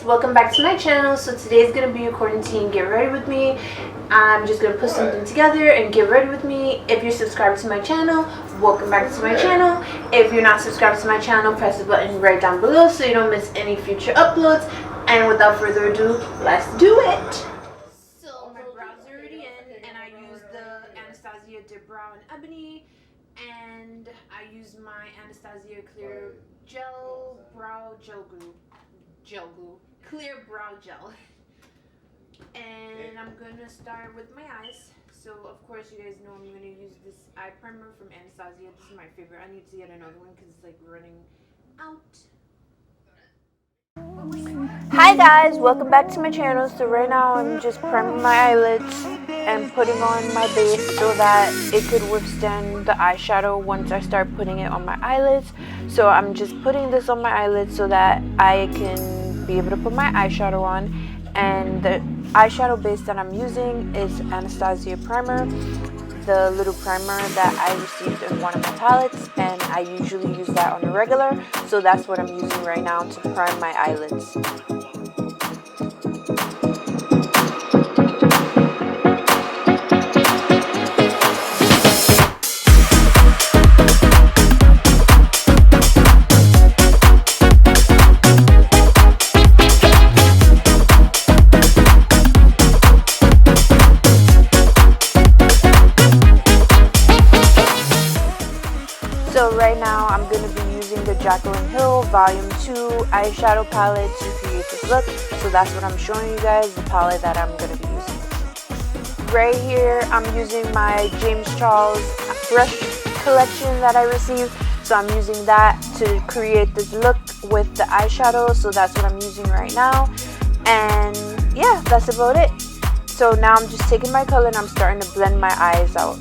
welcome back to my channel. So today is going to be a quarantine get ready with me. I'm just going to put something together and get ready with me. If you're subscribed to my channel, welcome back to my channel. If you're not subscribed to my channel, press the button right down below so you don't miss any future uploads. And without further ado, let's do it. So my brows are already in, and I use the Anastasia de Brow and Ebony, and I use my Anastasia Clear Gel Brow Gel Glue. Clear brow gel. And I'm gonna start with my eyes. So of course you guys know I'm gonna use this eye primer from Anastasia. This is my favorite. I need to get another one because it's like running out. Hi guys, welcome back to my channel. So right now I'm just priming my eyelids and putting on my base so that it could withstand the eyeshadow once I start putting it on my eyelids. So I'm just putting this on my eyelids so that I can be able to put my eyeshadow on. And the eyeshadow base that I'm using is Anastasia primer, the little primer that I received in one of my palettes, and I usually use that on a regular, so that's what I'm using right now to prime my eyelids. So right now I'm going to be using the Jaclyn Hill Vol.2 eyeshadow palette to create this look. So that's what I'm showing you guys, the palette that I'm going to be using. Right here I'm using my James Charles brush collection that I received. So I'm using that to create this look with the eyeshadow. So that's what I'm using right now. And yeah, that's about it. So now I'm just taking my color and I'm starting to blend my eyes out.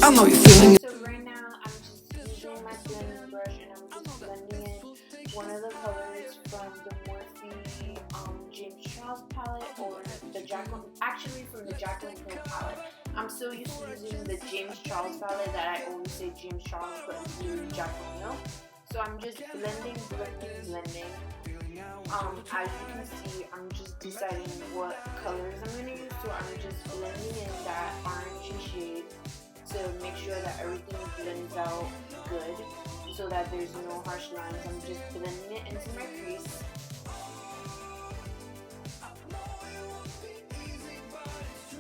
I know you're feeling it. One of the colors from the Morphe James Charles palette, or the Jaclyn, actually from the Jaclyn Hill palette. I'm so used to using the James Charles palette that I always say James Charles, but it's really Jaclyn Hill. So I'm just blending. As you can see, I'm just deciding what colors I'm going to use. So I'm just blending in that orangey shade to make sure that everything blends out good, so that there's no harsh lines. I'm just blending it into my crease.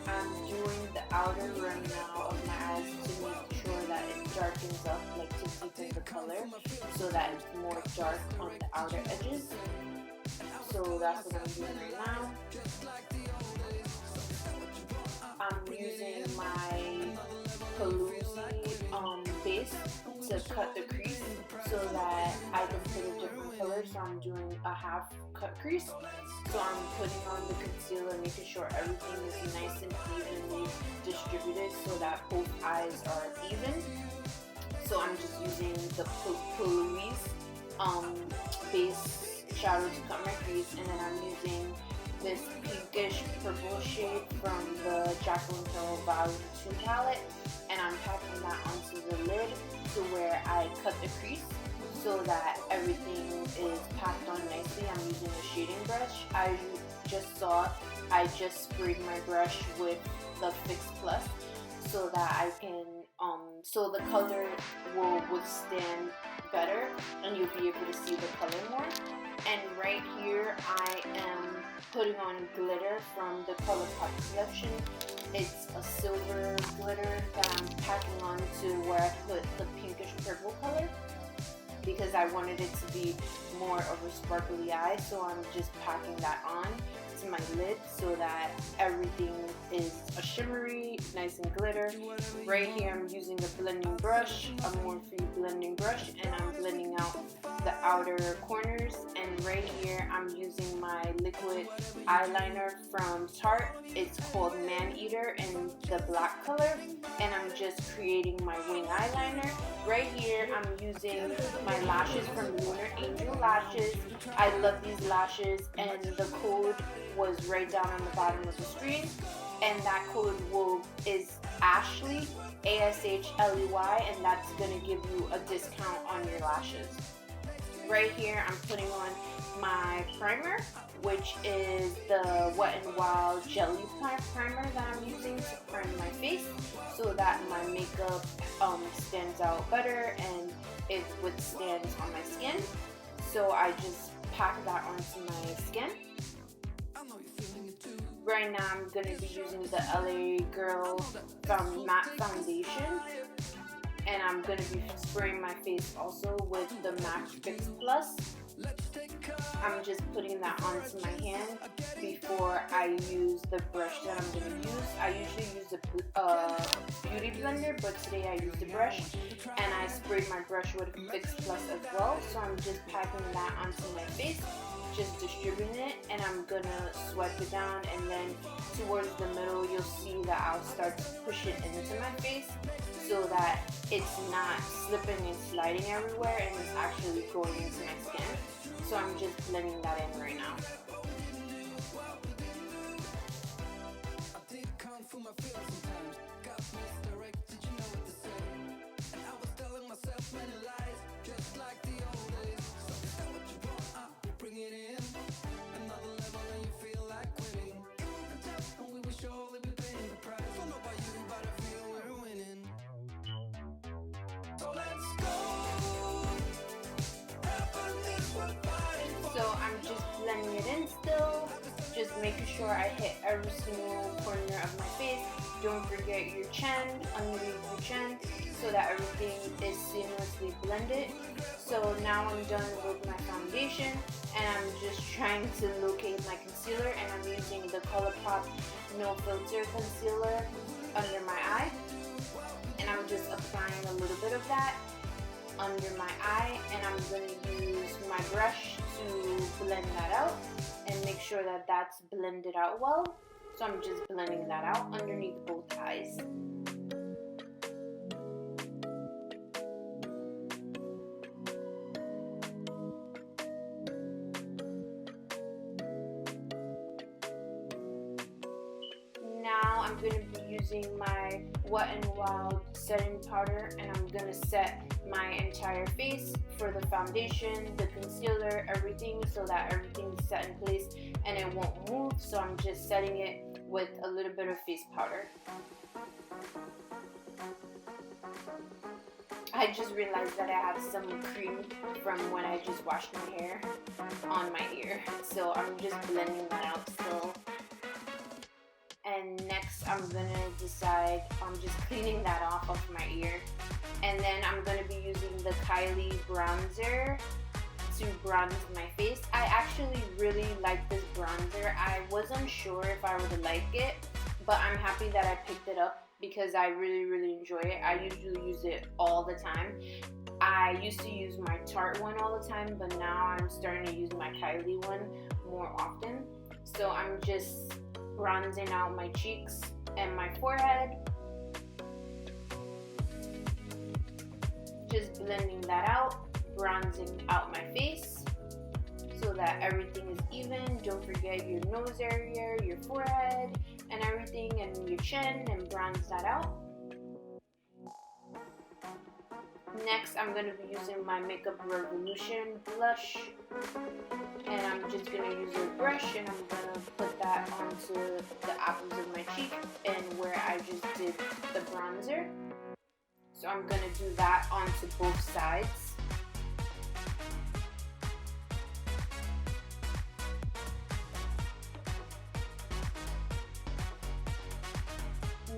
I'm doing the outer rim now of my eyes to make sure that it darkens up, like to deepen the color, so that it's more dark on the outer edges. So that's what I'm doing right now. I'm using my base to cut the crease so that I can put a different color. So I'm doing a half cut crease. So I'm putting on the concealer, making sure everything is nice and evenly distributed so that both eyes are even. So I'm just using the base shadow to cut my crease, and then I'm using this pinkish purple shade from the Jaclyn Hill Vol.2 palette, and I'm packing that onto the lid to where I cut the crease so that everything is packed on nicely. I'm using a shading brush. I just sprayed my brush with the Fix Plus so that I can so the color will withstand better and you'll be able to see the color more. And right here I am putting on glitter from the ColourPop collection. It's a silver glitter that I'm packing on to where I put the pinkish purple color, because I wanted it to be more of a sparkly eye. So I'm just packing that on to my lid so that everything is a shimmery, nice and glitter. Right here I'm using a blending brush, a Morphe blending brush, and I'm blending out the outer corners. And right here I'm using my liquid eyeliner from Tarte. It's called Man Eater in the black color, and I'm just creating my wing eyeliner. Right here I'm using my lashes from Lunar Angel Lashes. I love these lashes, and the code was right down on the bottom of the screen, and that code is Ashley, ASHLEY, and that's going to give you a discount on your lashes. Right here I'm putting on my primer, which is the Wet n Wild Jelly Primer that I'm using to prime my face so that my makeup stands out better and it withstands on my skin. So I just pack that onto my skin. Right now I'm going to be using the LA Girl Matte Foundation, and I'm going to be spraying my face also with the MAC Fix Plus. I'm just putting that onto my hand before I use the brush that I'm going to use. I usually use a beauty blender, but today I used a brush, and I sprayed my brush with Fix Plus as well. So I'm just packing that onto my face, just distributing it, and I'm gonna swipe it down, and then towards the middle you'll see that I'll start to push it into my face so that it's not slipping and sliding everywhere and it's actually going into my skin. So I'm just blending that in right now. So I'm just blending it in still, just making sure I hit every single corner of my face. Don't forget your chin, underneath your chin, so that everything is seamlessly blended. So now I'm done with my foundation, and I'm just trying to locate my concealer, and I'm using the ColourPop No Filter Concealer under my eye. And I'm just applying a little bit of that under my eye, and I'm going to use my brush to blend that out and make sure that that's blended out well. So I'm just blending that out underneath both eyes. Now I'm going to be using my Wet n Wild setting powder, and I'm going to set my entire face for the foundation, the concealer, everything, so that everything is set in place and it won't move. So I'm just setting it with a little bit of face powder. I just realized that I have some cream from when I just washed my hair on my ear, so I'm just blending that out still. And next I'm gonna decide, I'm just cleaning that off of my ear, and then I'm gonna be using the Kylie bronzer to bronze my face. I actually really like this bronzer. I wasn't sure if I would like it, but I'm happy that I picked it up because I really enjoy it. I usually use it all the time. I used to use my Tarte one all the time, but now I'm starting to use my Kylie one more often. So I'm just bronzing out my cheeks and my forehead. Just blending that out, bronzing out my face so that everything is even. Don't forget your nose area, your forehead, and everything, and your chin, and bronze that out. Next, I'm going to be using my Makeup Revolution blush, and I'm just going to use a brush, and I'm going to put that onto the apples of my cheek and where I just did the bronzer. So I'm going to do that onto both sides.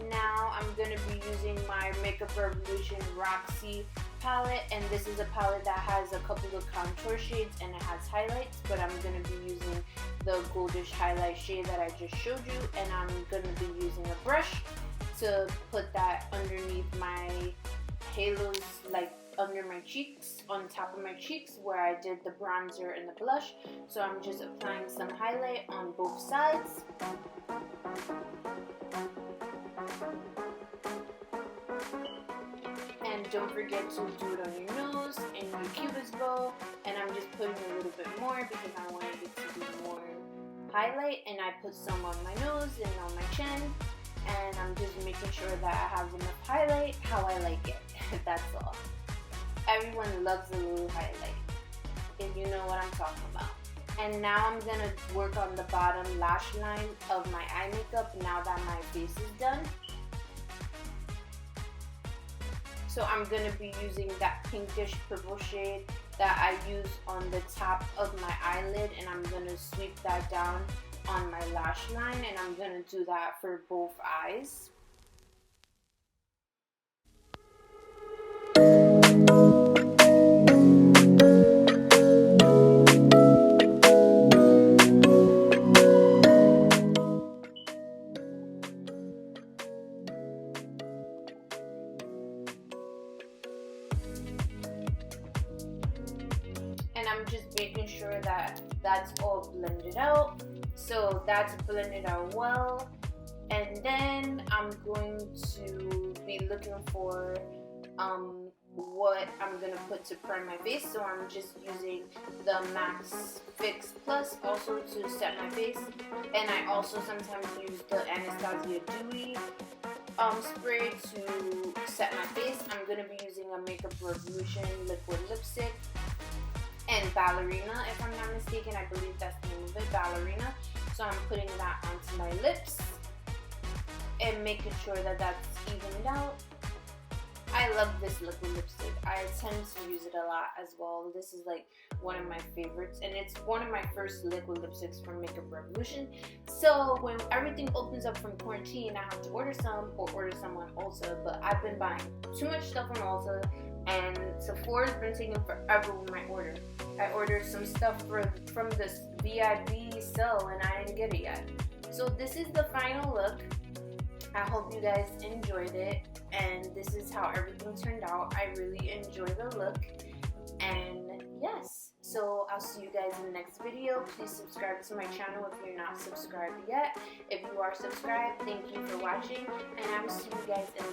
Now I'm going to be using my Makeup Revolution Roxy palette, and this is a palette that has a couple of contour shades and it has highlights, but I'm going to be using the goldish highlight shade that I just showed you, and I'm going to be using a brush to put that underneath my halos, like under my cheeks, on top of my cheeks where I did the bronzer and the blush. So I'm just applying some highlight on both sides. And don't forget to do it on your nose and your cupid's bow. And I'm just putting a little bit more because I wanted it to be more highlight. And I put some on my nose and on my chin. And I'm just making sure that I have enough highlight how I like it. That's all. Everyone loves a little highlight, if you know what I'm talking about. And now I'm gonna work on the bottom lash line of my eye makeup now that my face is done. So I'm gonna be using that pinkish purple shade that I use on the top of my eyelid, and I'm gonna sweep that down on my lash line, and I'm gonna do that for both eyes. And I'm just making sure that that's all blended out. So that's blended out well. And then I'm going to be looking for what I'm gonna put to prime my face. So I'm just using the Max Fix Plus also to set my face. And I also sometimes use the Anastasia Dewy spray to set my face. I'm gonna be using a Makeup Revolution liquid lipstick and Ballerina, if I'm not mistaken. I believe that's the name of it, Ballerina. So I'm putting that onto my lips and making sure that that's evened out. I love this liquid lipstick. I tend to use it a lot as well. This is like one of my favorites, and it's one of my first liquid lipsticks from Makeup Revolution. So when everything opens up from quarantine, I have to order some or order some on Ulta, but I've been buying too much stuff on Ulta, and Sephora's been taking forever with my order. I ordered some stuff from this VIP sale and I didn't get it yet. So this is the final look. I hope you guys enjoyed it, and this is how everything turned out. I really enjoy the look, and yes, so I'll see you guys in the next video. Please subscribe to my channel if you're not subscribed yet. If you are subscribed, thank you for watching, and I will see you guys in the